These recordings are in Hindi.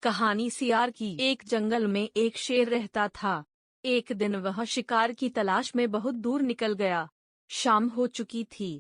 कहानी सियार की। एक जंगल में एक शेर रहता था। एक दिन वह शिकार की तलाश में बहुत दूर निकल गया। शाम हो चुकी थी।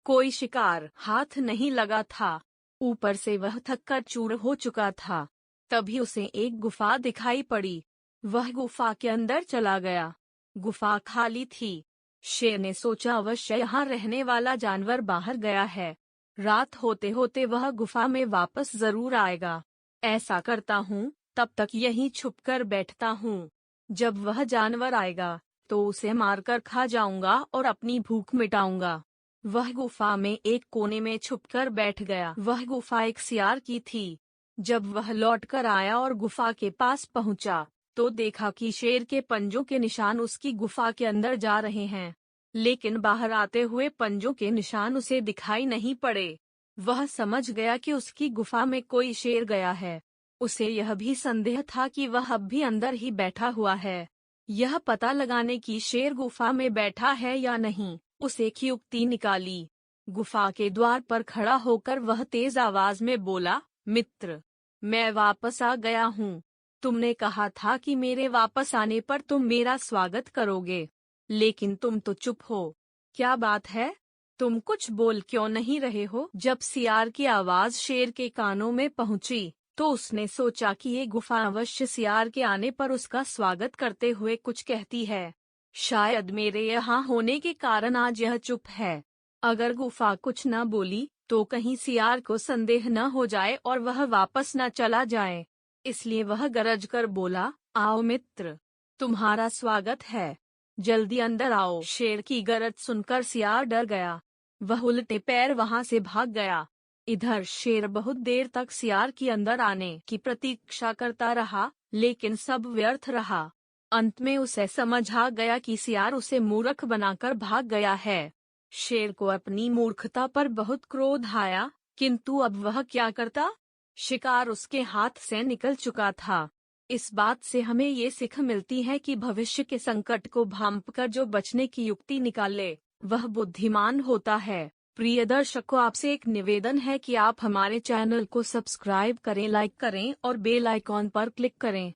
कोई शिकार हाथ नहीं लगा था। ऊपर से वह थककर चूर हो चुका था। तभी उसे एक गुफा दिखाई पड़ी। वह गुफा के अंदर चला गया। गुफा खाली थी। शेर ने सोचा अवश्य यहाँ रहने वाला जानवर बाहर गया है। रात होते होते वह गुफा में वापस जरूर आएगा। ऐसा करता हूँ, तब तक यहीं छुपकर बैठता हूँ। जब वह जानवर आएगा तो उसे मारकर खा जाऊंगा और अपनी भूख मिटाऊंगा। वह गुफा में एक कोने में छुपकर बैठ गया। वह गुफा एक सियार की थी। जब वह लौटकर आया और गुफा के पास पहुंचा, तो देखा कि शेर के पंजों के निशान उसकी गुफा के अंदर जा रहे हैं, लेकिन बाहर आते हुए पंजों के निशान उसे दिखाई नहीं पड़े। वह समझ गया कि उसकी गुफा में कोई शेर गया है। उसे यह भी संदेह था कि वह अब भी अंदर ही बैठा हुआ है। यह पता लगाने की शेर गुफा में बैठा है या नहीं, उसे एक युक्ति निकाली। गुफा के द्वार पर खड़ा होकर वह तेज आवाज में बोला, मित्र, मैं वापस आ गया हूँ। तुमने कहा था कि मेरे वापस आने पर तुम मेरा स्वागत करोगे, लेकिन तुम तो चुप हो। क्या बात है? तुम कुछ बोल क्यों नहीं रहे हो? जब सियार की आवाज शेर के कानों में पहुंची, तो उसने सोचा कि ये गुफा अवश्य सियार के आने पर उसका स्वागत करते हुए कुछ कहती है। शायद मेरे यहाँ होने के कारण आज यह चुप है। अगर गुफा कुछ न बोली तो कहीं सियार को संदेह न हो जाए और वह वापस न चला जाए। इसलिए वह गरज कर बोला, आओ मित्र, तुम्हारा स्वागत है। जल्दी अंदर आओ। शेर की गरज सुनकर सियार डर गया। वह उल्टे पैर वहां से भाग गया। इधर शेर बहुत देर तक सियार की अंदर आने की प्रतीक्षा करता रहा, लेकिन सब व्यर्थ रहा। अंत में उसे समझ आ गया कि सियार उसे मूर्ख बनाकर भाग गया है। शेर को अपनी मूर्खता पर बहुत क्रोध आया, किंतु अब वह क्या करता? शिकार उसके हाथ से निकल चुका था। इस बात से हमें ये सीख मिलती है कि भविष्य के संकट को भांपकर जो बचने की युक्ति निकाले, वह बुद्धिमान होता है। प्रिय दर्शकों, आपसे एक निवेदन है कि आप हमारे चैनल को सब्सक्राइब करें, लाइक करें और बेल आइकॉन पर क्लिक करें।